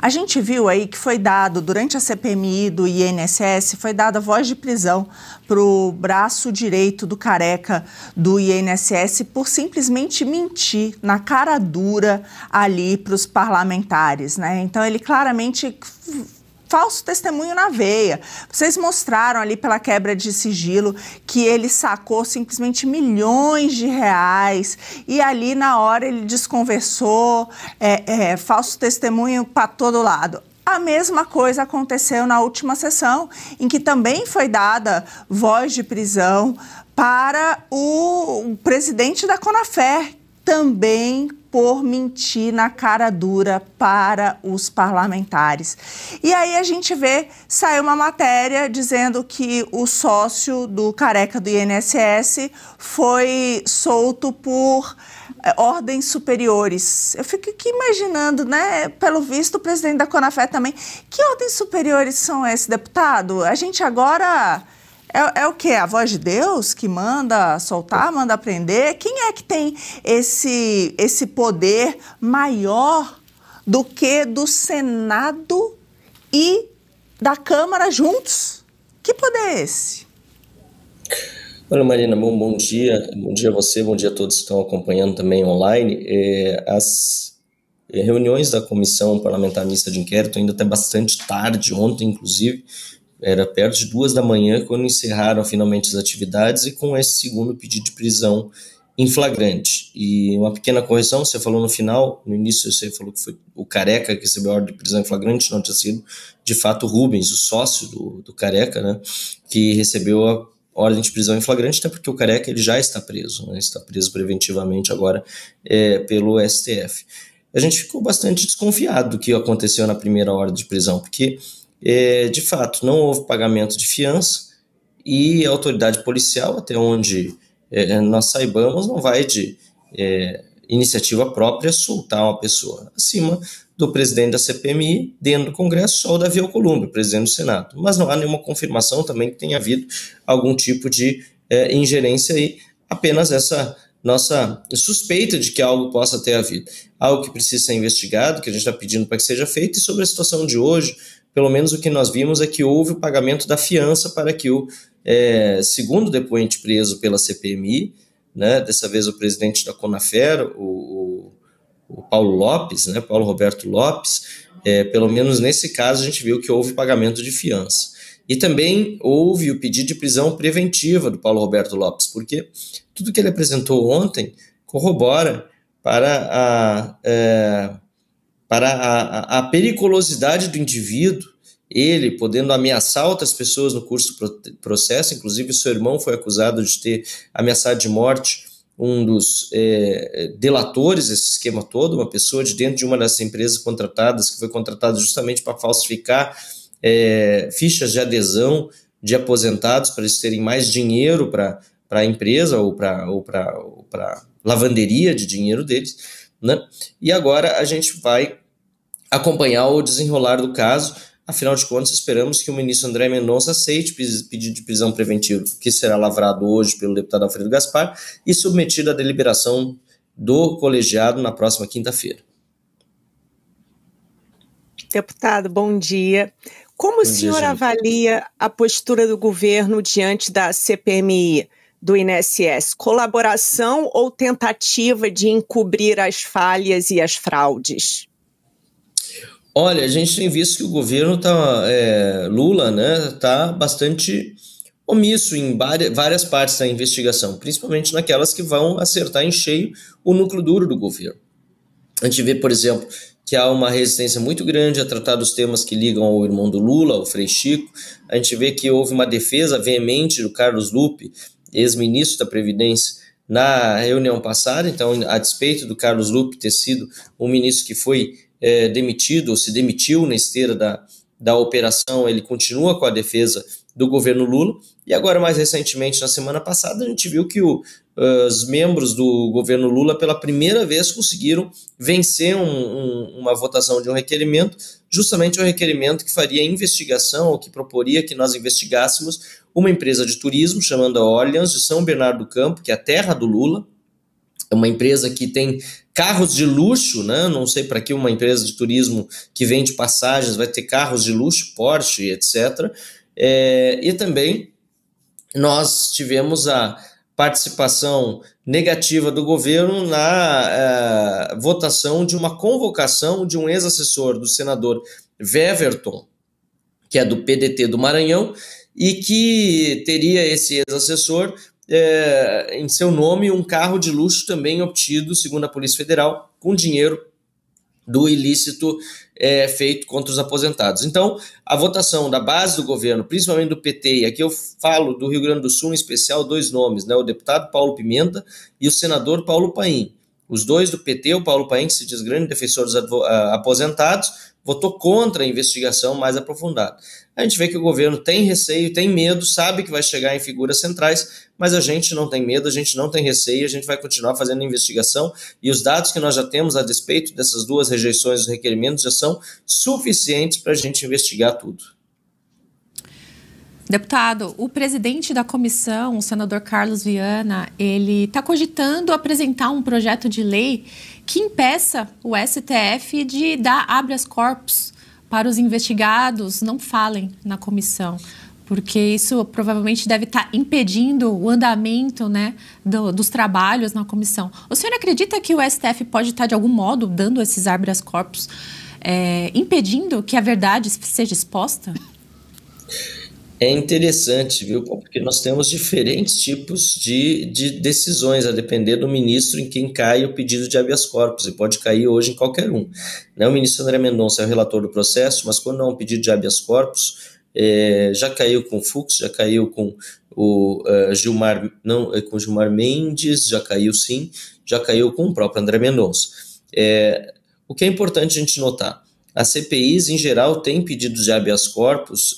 A gente viu aí que foi dado, durante a CPMI do INSS, foi dada voz de prisão para o braço direito do Careca do INSS por simplesmente mentir na cara dura ali para os parlamentares, né? Então ele claramente... falso testemunho na veia. Vocês mostraram ali pela quebra de sigilo que ele sacou simplesmente milhões de reais e ali na hora ele desconversou, falso testemunho para todo lado. A mesma coisa aconteceu na última sessão, em que também foi dada voz de prisão para o presidente da Conafer, também por mentir na cara dura para os parlamentares. E aí a gente vê, saiu uma matéria dizendo que o sócio do Careca do INSS foi solto por ordens superiores. Eu fico aqui imaginando, né, pelo visto o presidente da Conafer também, que ordens superiores são esses, deputado? A gente agora... É o quê? A voz de Deus que manda soltar, manda prender? Quem é que tem esse poder maior do que do Senado e da Câmara juntos? Que poder é esse? Olha, Marina, bom dia. Bom dia a você, bom dia a todos que estão acompanhando também online. As reuniões da Comissão Parlamentar Mista de Inquérito ainda até bastante tarde, ontem inclusive, era perto de 2 da manhã quando encerraram finalmente as atividades e com esse segundo pedido de prisão em flagrante. E uma pequena correção, você falou no final, no início você falou que foi o Careca que recebeu a ordem de prisão em flagrante, não tinha sido de fato o Rubens, o sócio do Careca, né, que recebeu a ordem de prisão em flagrante, até porque o Careca ele já está preso, né, está preso preventivamente agora pelo STF. A gente ficou bastante desconfiado do que aconteceu na primeira ordem de prisão, porque de fato, não houve pagamento de fiança e a autoridade policial, até onde nós saibamos, não vai de iniciativa própria soltar uma pessoa. Acima do presidente da CPMI, dentro do Congresso, só o Davi Alcolumbre, presidente do Senado. Mas não há nenhuma confirmação também que tenha havido algum tipo de ingerência aí, apenas essa nossa suspeita de que algo possa ter havido. Algo que precisa ser investigado, que a gente está pedindo para que seja feito, e sobre a situação de hoje, pelo menos o que nós vimos é que houve o pagamento da fiança para que o segundo depoente preso pela CPMI, né, dessa vez o presidente da Conafer, o Paulo Lopes, né, Paulo Roberto Lopes, pelo menos nesse caso a gente viu que houve pagamento de fiança. E também houve o pedido de prisão preventiva do Paulo Roberto Lopes, porque tudo que ele apresentou ontem corrobora para a periculosidade do indivíduo, ele podendo ameaçar outras pessoas no curso do processo, inclusive seu irmão foi acusado de ter ameaçado de morte um dos delatores desse esquema todo, uma pessoa de dentro de uma dessas empresas contratadas, que foi contratada justamente para falsificar fichas de adesão de aposentados, para eles terem mais dinheiro para a empresa ou para lavanderia de dinheiro deles, né? E agora a gente vai acompanhar o desenrolar do caso. Afinal de contas, esperamos que o ministro André Mendonça aceite pedido de prisão preventiva, que será lavrado hoje pelo deputado Alfredo Gaspar e submetido à deliberação do colegiado na próxima quinta-feira. Deputado, bom dia. Como o senhor avalia a postura do governo diante da CPMI do INSS? Colaboração ou tentativa de encobrir as falhas e as fraudes? Olha, a gente tem visto que o governo Lula, né, está bastante omisso em várias partes da investigação, principalmente naquelas que vão acertar em cheio o núcleo duro do governo. A gente vê, por exemplo, que há uma resistência muito grande a tratar dos temas que ligam ao irmão do Lula, ao Frei Chico. A gente vê que houve uma defesa veemente do Carlos Lupe, ex-ministro da Previdência, na reunião passada. Então, a despeito do Carlos Lupe ter sido um ministro que foi demitido, ou se demitiu na esteira da operação, ele continua com a defesa do governo Lula. E agora, mais recentemente, na semana passada, a gente viu que os membros do governo Lula, pela primeira vez, conseguiram vencer uma votação de um requerimento, justamente um requerimento que faria a investigação, ou que proporia que nós investigássemos uma empresa de turismo chamada Orleans, de São Bernardo do Campo, que é a terra do Lula. É uma empresa que tem carros de luxo, né? Não sei para que uma empresa de turismo que vende passagens vai ter carros de luxo, Porsche, etc. E também nós tivemos a participação negativa do governo na votação de uma convocação de um ex-assessor do senador Weverton, que é do PDT do Maranhão, e que teria esse ex-assessor em seu nome um carro de luxo também obtido, segundo a Polícia Federal, com dinheiro do ilícito feito contra os aposentados. Então, a votação da base do governo, principalmente do PT, e aqui eu falo do Rio Grande do Sul, em especial, 2 nomes, né, o deputado Paulo Pimenta e o senador Paulo Paim. Os dois do PT, o Paulo Paim, que se diz grande defensor dos aposentados, votou contra a investigação mais aprofundada. A gente vê que o governo tem receio, tem medo, sabe que vai chegar em figuras centrais, mas a gente não tem medo, a gente não tem receio, a gente vai continuar fazendo a investigação e os dados que nós já temos a despeito dessas 2 rejeições dos requerimentos já são suficientes para a gente investigar tudo. Deputado, o presidente da comissão, o senador Carlos Viana, ele está cogitando apresentar um projeto de lei que impeça o STF de dar habeas corpus para os investigados não falem na comissão, porque isso provavelmente deve estar impedindo o andamento, né, dos trabalhos na comissão. O senhor acredita que o STF pode estar, de algum modo, dando esses habeas corpus, impedindo que a verdade seja exposta? É interessante, viu? Porque nós temos diferentes tipos de decisões, a depender do ministro em quem cai o pedido de habeas corpus, e pode cair hoje em qualquer um. O ministro André Mendonça é o relator do processo, mas quando há um pedido de habeas corpus, já caiu com o Fux, já caiu com o Gilmar Mendes, já caiu sim, já caiu com o próprio André Mendonça. O que é importante a gente notar, as CPIs, em geral, têm pedidos de habeas corpus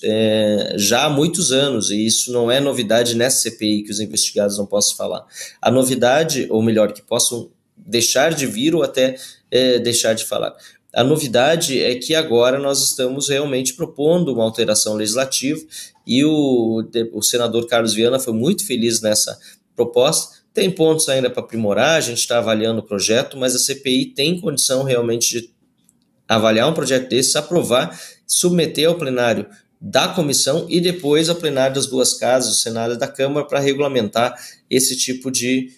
já há muitos anos, e isso não é novidade nessa CPI que os investigados não possam falar. A novidade, ou melhor, que possam deixar de vir ou até deixar de falar. A novidade é que agora nós estamos realmente propondo uma alteração legislativa e o senador Carlos Viana foi muito feliz nessa proposta. Tem pontos ainda para aprimorar, a gente está avaliando o projeto, mas a CPI tem condição realmente de avaliar um projeto desse, aprovar, submeter ao plenário da comissão e depois ao plenário das 2 casas, do Senado e da Câmara, para regulamentar esse tipo de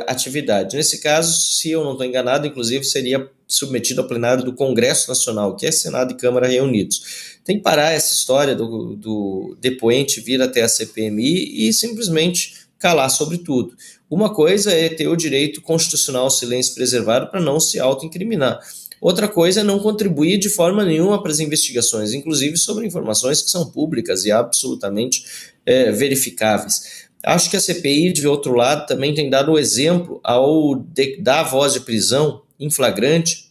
atividade. Nesse caso, se eu não estou enganado, inclusive seria submetido ao plenário do Congresso Nacional, que é Senado e Câmara reunidos. Tem que parar essa história do depoente vir até a CPMI e simplesmente calar sobre tudo. Uma coisa é ter o direito constitucional ao silêncio preservado para não se autoincriminar. Outra coisa é não contribuir de forma nenhuma para as investigações, inclusive sobre informações que são públicas e absolutamente verificáveis. Acho que a CPI, de outro lado, também tem dado o exemplo ao dar voz de prisão em flagrante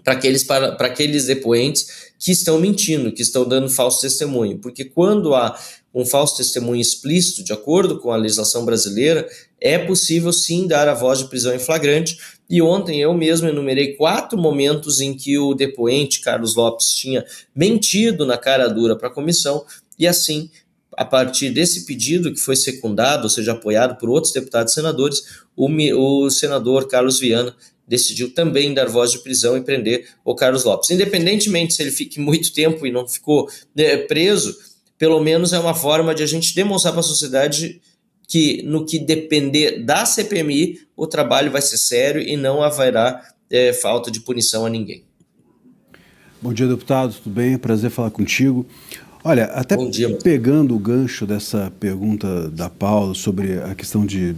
para aqueles depoentes que estão mentindo, que estão dando falso testemunho. Porque quando há um falso testemunho explícito, de acordo com a legislação brasileira, é possível sim dar a voz de prisão em flagrante. E ontem eu mesmo enumerei 4 momentos em que o depoente, Carlos Lopes, tinha mentido na cara dura para a comissão, e assim, a partir desse pedido que foi secundado, ou seja, apoiado por outros deputados e senadores, o senador Carlos Viana decidiu também dar voz de prisão e prender o Carlos Lopes. Independentemente se ele fique muito tempo e não ficou preso, pelo menos é uma forma de a gente demonstrar para a sociedade que, no que depender da CPMI, o trabalho vai ser sério e não haverá falta de punição a ninguém. Bom dia, deputado, tudo bem? Prazer falar contigo. Olha, até pegando o gancho dessa pergunta da Paula sobre a questão de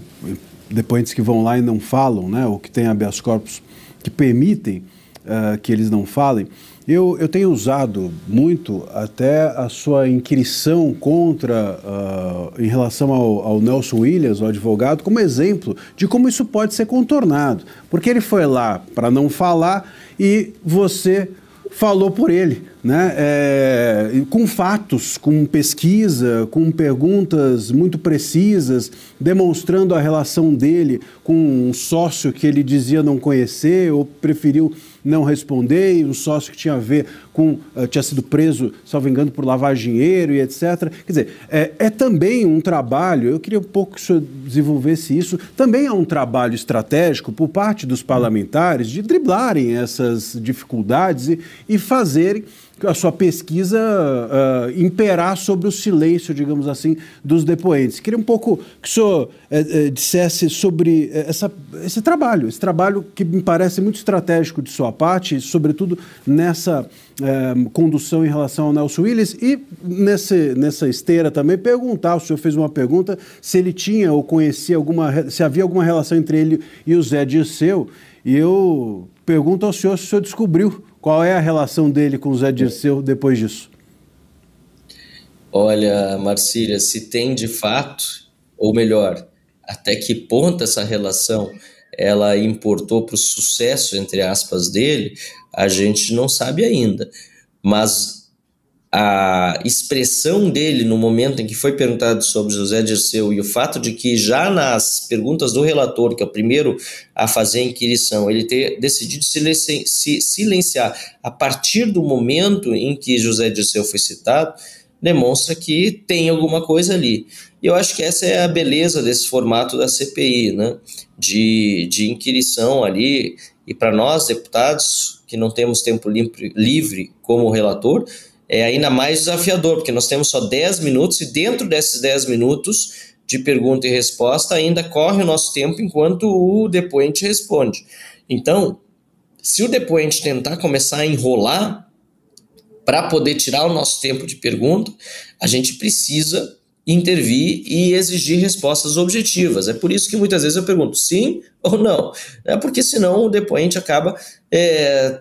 depoentes que vão lá e não falam, né, ou que têm habeas corpus que permitem que eles não falem, eu tenho usado muito até a sua inquirição contra, em relação ao Nelson Williams, o advogado, como exemplo de como isso pode ser contornado. Porque ele foi lá para não falar e você falou por ele, né? Com fatos, com pesquisa, com perguntas muito precisas, demonstrando a relação dele com um sócio que ele dizia não conhecer ou preferiu não responder, e um sócio que tinha a ver com, tinha sido preso, salvo engano, por lavar dinheiro e etc. Quer dizer, é também um trabalho, eu queria um pouco que o senhor desenvolvesse isso, também é um trabalho estratégico por parte dos parlamentares de driblarem essas dificuldades e fazerem a sua pesquisa imperar sobre o silêncio, digamos assim, dos depoentes. Queria um pouco que o senhor dissesse sobre esse trabalho que me parece muito estratégico de sua parte, sobretudo nessa condução em relação ao Nelson Williams, e nessa esteira também perguntar, o senhor fez uma pergunta, se ele tinha ou conhecia se havia alguma relação entre ele e o Zé Dirceu, e eu pergunto ao senhor se o senhor descobriu qual é a relação dele com o Zé Dirceu depois disso. Olha, Marcília, se tem de fato, ou melhor, até que ponto essa relação ela importou para o sucesso, entre aspas, dele, a gente não sabe ainda. Mas a expressão dele no momento em que foi perguntado sobre José Dirceu e o fato de que já nas perguntas do relator, que é o primeiro a fazer a inquirição, ele ter decidido se silenciar a partir do momento em que José Dirceu foi citado, demonstra que tem alguma coisa ali. E eu acho que essa é a beleza desse formato da CPI, né? De inquirição ali, e para nós, deputados, que não temos tempo livre como relator, é ainda mais desafiador, porque nós temos só 10 minutos e dentro desses 10 minutos de pergunta e resposta ainda corre o nosso tempo enquanto o depoente responde. Então, se o depoente tentar começar a enrolar para poder tirar o nosso tempo de pergunta, a gente precisa intervir e exigir respostas objetivas. É por isso que muitas vezes eu pergunto sim ou não, porque senão o depoente acaba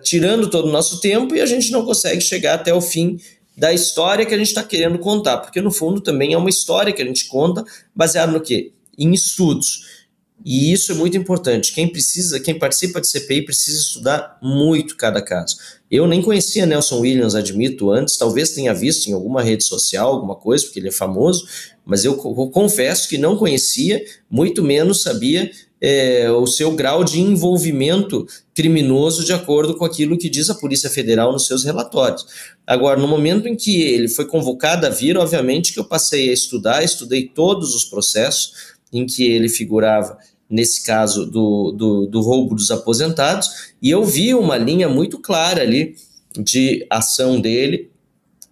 tirando todo o nosso tempo e a gente não consegue chegar até o fim da história que a gente está querendo contar, porque no fundo também é uma história que a gente conta baseada no quê? Em estudos. E isso é muito importante. Quem participa de CPI precisa estudar muito cada caso. Eu nem conhecia Nelson Williams, admito, antes, talvez tenha visto em alguma rede social, alguma coisa, porque ele é famoso, mas eu confesso que não conhecia, muito menos sabia o seu grau de envolvimento criminoso de acordo com aquilo que diz a Polícia Federal nos seus relatórios. Agora, no momento em que ele foi convocado a vir, obviamente que eu passei a estudei todos os processos em que ele figurava, nesse caso do roubo dos aposentados, e eu vi uma linha muito clara ali de ação dele,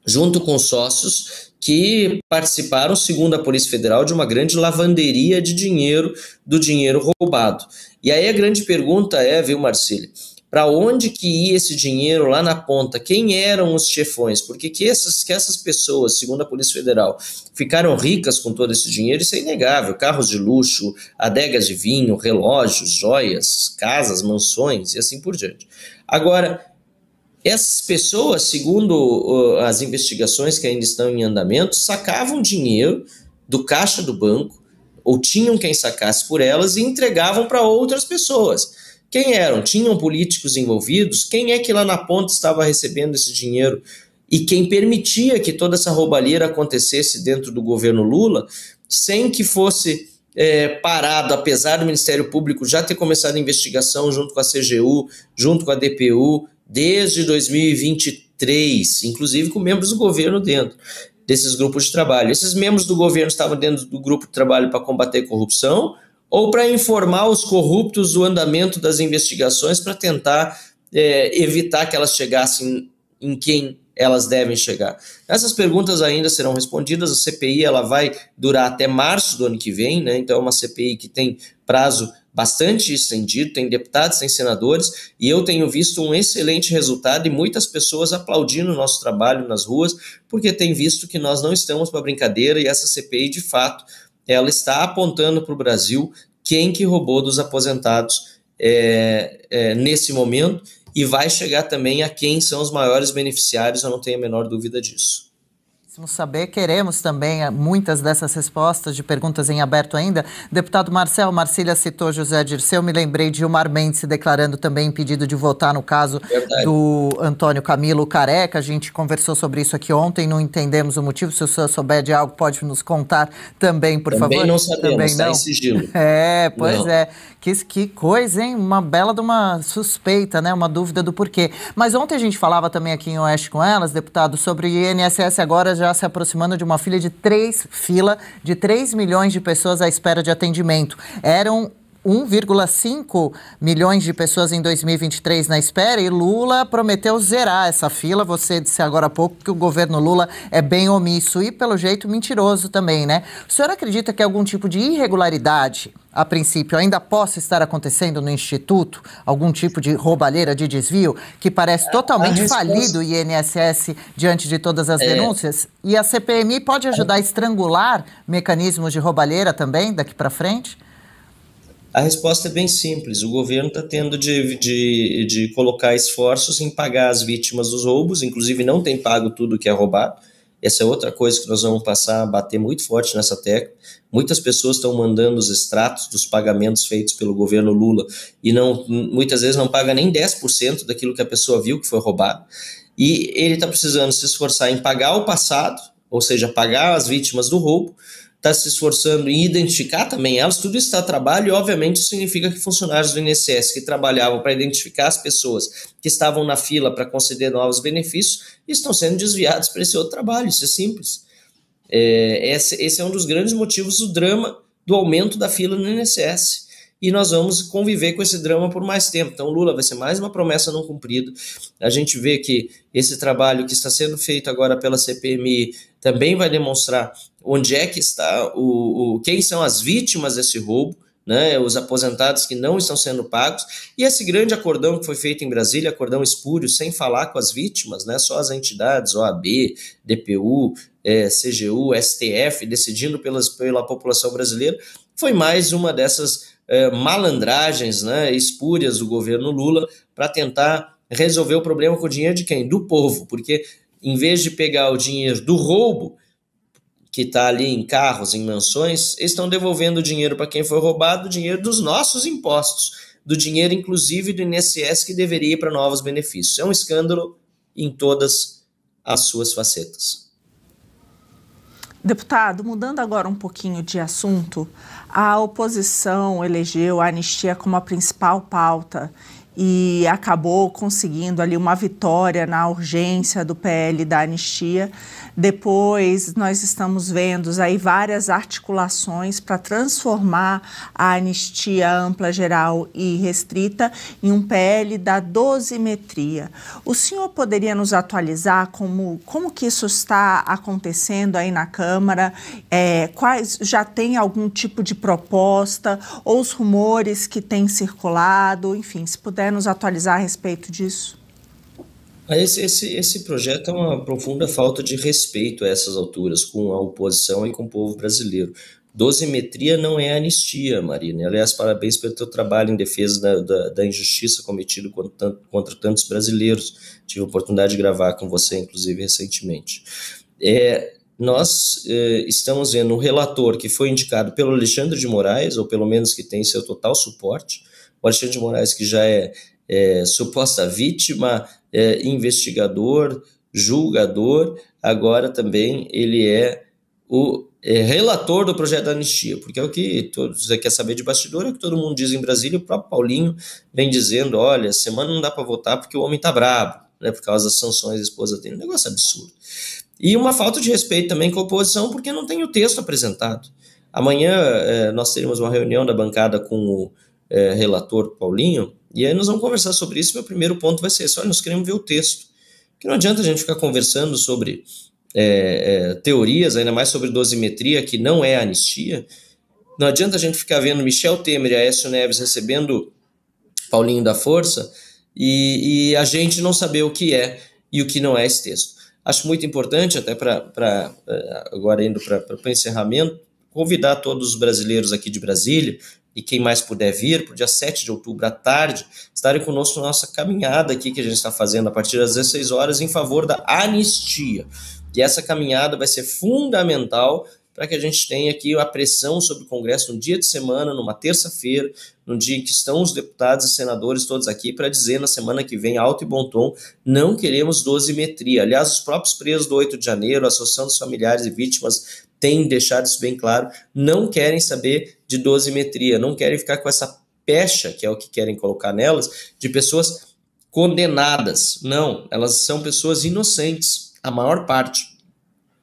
junto com sócios que participaram, segundo a Polícia Federal, de uma grande lavanderia de dinheiro, do dinheiro roubado. E aí a grande pergunta viu, Marcília, para onde que ia esse dinheiro lá na ponta? Quem eram os chefões? Porque que essas pessoas, segundo a Polícia Federal, ficaram ricas com todo esse dinheiro, isso é inegável. Carros de luxo, adegas de vinho, relógios, joias, casas, mansões e assim por diante. Agora, essas pessoas, segundo as investigações que ainda estão em andamento, sacavam dinheiro do caixa do banco, ou tinham quem sacasse por elas e entregavam para outras pessoas. Quem eram? Tinham políticos envolvidos? Quem é que lá na ponta estava recebendo esse dinheiro? E quem permitia que toda essa roubalheira acontecesse dentro do governo Lula, sem que fosse parado, apesar do Ministério Público já ter começado a investigação junto com a CGU, junto com a DPU, desde 2023, inclusive com membros do governo dentro desses grupos de trabalho. Esses membros do governo estavam dentro do grupo de trabalho para combater a corrupção, ou para informar os corruptos do andamento das investigações para tentar evitar que elas chegassem em quem elas devem chegar. Essas perguntas ainda serão respondidas. A CPI ela vai durar até março do ano que vem, né? Então é uma CPI que tem prazo bastante estendido, tem deputados, tem senadores, e eu tenho visto um excelente resultado e muitas pessoas aplaudindo o nosso trabalho nas ruas, porque têm visto que nós não estamos para brincadeira e essa CPI, de fato, ela está apontando para o Brasil quem que roubou dos aposentados nesse momento e vai chegar também a quem são os maiores beneficiários, eu não tenho a menor dúvida disso. Saber, queremos também muitas dessas respostas de perguntas em aberto ainda. Deputado Marcília citou José Dirceu, me lembrei de Gilmar Mendes se declarando também impedido de votar no caso do Antônio Camilo Careca. A gente conversou sobre isso aqui ontem, não entendemos o motivo. Se o senhor souber de algo, pode nos contar também, por favor. Também não sabemos, está em sigilo. Pois é. Que coisa, hein? Uma bela de uma suspeita, né? Uma dúvida do porquê. Mas ontem a gente falava também aqui em Oeste com Elas, deputado, sobre o INSS agora já se aproximando de uma fila de 3 milhões de pessoas à espera de atendimento. Eram 1,5 milhões de pessoas em 2023 na espera e Lula prometeu zerar essa fila. Você disse agora há pouco que o governo Lula é bem omisso e, pelo jeito, mentiroso também, né? O senhor acredita que algum tipo de irregularidade, a princípio, ainda possa estar acontecendo no Instituto? Algum tipo de roubalheira, de desvio, que parece totalmente falido o INSS diante de todas as denúncias? E a CPMI pode ajudar a estrangular mecanismos de roubalheira também daqui para frente? A resposta é bem simples. O governo está tendo de colocar esforços em pagar as vítimas dos roubos, inclusive não tem pago tudo que é roubado. Essa é outra coisa que nós vamos passar a bater muito forte nessa tecla. Muitas pessoas estão mandando os extratos dos pagamentos feitos pelo governo Lula e muitas vezes não paga nem 10% daquilo que a pessoa viu que foi roubado. E ele está precisando se esforçar em pagar o passado, ou seja, pagar as vítimas do roubo, está se esforçando em identificar também elas, tudo isso está a trabalho e obviamente isso significa que funcionários do INSS que trabalhavam para identificar as pessoas que estavam na fila para conceder novos benefícios estão sendo desviados para esse outro trabalho, isso é simples. Esse é um dos grandes motivos do drama do aumento da fila no INSS e nós vamos conviver com esse drama por mais tempo. Então Lula vai ser mais uma promessa não cumprida. A gente vê que esse trabalho que está sendo feito agora pela CPMI também vai demonstrar onde é que está, quem são as vítimas desse roubo, né, os aposentados que não estão sendo pagos, e esse grande acordão que foi feito em Brasília, acordão espúrio, sem falar com as vítimas, né, só as entidades, OAB, DPU, CGU, STF, decidindo pela população brasileira, foi mais uma dessas malandragens, né, espúrias do governo Lula para tentar resolver o problema com o dinheiro de quem? Do povo, porque em vez de pegar o dinheiro do roubo, que está ali em carros, em mansões, eles estão devolvendo o dinheiro para quem foi roubado, o dinheiro dos nossos impostos, do dinheiro inclusive do INSS que deveria ir para novos benefícios. É um escândalo em todas as suas facetas. Deputado, mudando agora um pouquinho de assunto, a oposição elegeu a anistia como a principal pauta e acabou conseguindo ali uma vitória na urgência do PL da anistia. Depois nós estamos vendo aí várias articulações para transformar a anistia ampla, geral e restrita em um PL da dosimetria. O senhor poderia nos atualizar como que isso está acontecendo aí na Câmara? Já tem algum tipo de proposta ou os rumores que têm circulado? Enfim, se puder nos atualizar a respeito disso. Esse projeto é uma profunda falta de respeito a essas alturas com a oposição e com o povo brasileiro. Dosimetria não é anistia, Marina. Aliás, parabéns pelo teu trabalho em defesa da injustiça cometida contra tantos brasileiros. Tive a oportunidade de gravar com você, inclusive, recentemente. Nós estamos vendo um relator que foi indicado pelo Alexandre de Moraes, ou pelo menos que tem seu total suporte. O Alexandre de Moraes, que já é suposta vítima, investigador, julgador, agora também ele é o relator do projeto da anistia, porque é o que você quer saber de bastidor, é o que todo mundo diz em Brasília. O próprio Paulinho vem dizendo, olha, semana não dá para votar porque o homem tá brabo, né, por causa das sanções da esposa dele, um negócio absurdo. E uma falta de respeito também com a oposição, porque não tem o texto apresentado. Amanhã nós teremos uma reunião da bancada com o relator Paulinho, e aí nós vamos conversar sobre isso. Meu primeiro ponto vai ser esse: olha, nós queremos ver o texto, porque não adianta a gente ficar conversando sobre teorias, ainda mais sobre dosimetria, que não é anistia. Não adianta a gente ficar vendo Michel Temer e Aécio Neves recebendo Paulinho da Força e a gente não saber o que é e o que não é esse texto. Acho muito importante, até agora indo para o encerramento, convidar todos os brasileiros aqui de Brasília e quem mais puder vir, para o dia 7 de outubro, à tarde, estarem conosco na nossa caminhada aqui que a gente está fazendo a partir das 16 horas em favor da anistia. E essa caminhada vai ser fundamental para que a gente tenha aqui a pressão sobre o Congresso num dia de semana, numa terça-feira, num dia em que estão os deputados e senadores todos aqui, para dizer na semana que vem, alto e bom tom, não queremos dosimetria. Aliás, os próprios presos do 8 de janeiro, a Associação dos Familiares e Vítimas, têm deixado isso bem claro, não querem saber de dosimetria, não querem ficar com essa pecha, que é o que querem colocar nelas, de pessoas condenadas. Não, elas são pessoas inocentes, a maior parte.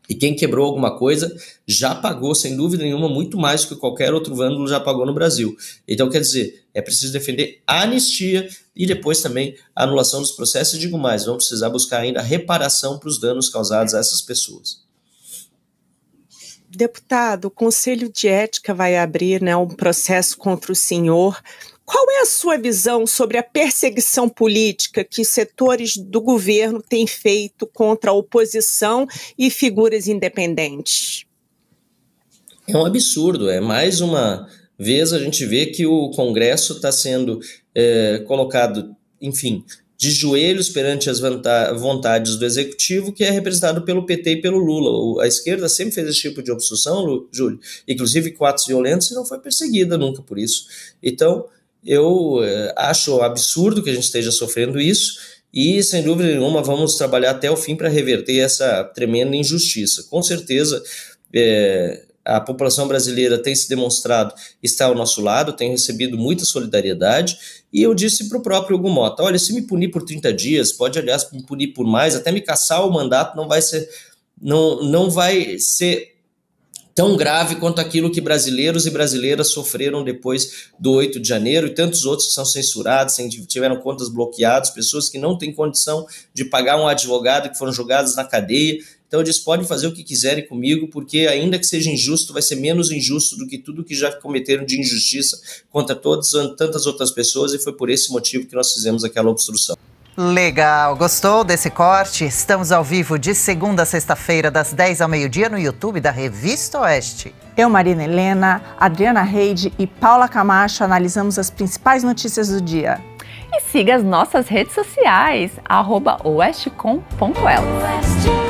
E quem quebrou alguma coisa já pagou, sem dúvida nenhuma, muito mais do que qualquer outro vândalo já pagou no Brasil. Então, quer dizer, é preciso defender a anistia e depois também a anulação dos processos. E digo mais, vamos precisar buscar ainda a reparação para os danos causados a essas pessoas. Deputado, o Conselho de Ética vai abrir, né, um processo contra o senhor. Qual é a sua visão sobre a perseguição política que setores do governo têm feito contra a oposição e figuras independentes? É um absurdo, mais uma vez a gente vê que o Congresso está sendo colocado, enfim, de joelhos perante as vontades do Executivo, que é representado pelo PT e pelo Lula. A esquerda sempre fez esse tipo de obstrução, Júlio, inclusive com atos violentos, e não foi perseguida nunca por isso. Então, eu acho absurdo que a gente esteja sofrendo isso e, sem dúvida nenhuma, vamos trabalhar até o fim para reverter essa tremenda injustiça. Com certeza, a população brasileira tem se demonstrado estar ao nosso lado, tem recebido muita solidariedade, e eu disse para o próprio Hugo Mota, olha, se me punir por 30 dias, pode, aliás, me punir por mais, até me cassar o mandato, não vai ser tão grave quanto aquilo que brasileiros e brasileiras sofreram depois do 8 de janeiro e tantos outros que são censurados, tiveram contas bloqueadas, pessoas que não têm condição de pagar um advogado, que foram jogadas na cadeia. Então eles podem fazer o que quiserem comigo, porque ainda que seja injusto, vai ser menos injusto do que tudo que já cometeram de injustiça contra tantas outras pessoas, e foi por esse motivo que nós fizemos aquela obstrução. Legal, gostou desse corte? Estamos ao vivo de segunda a sexta-feira, das 10 ao meio-dia, no YouTube da Revista Oeste. Eu, Marina Helena, Adriana Reide e Paula Camacho analisamos as principais notícias do dia. E siga as nossas redes sociais, @oestecom.elas.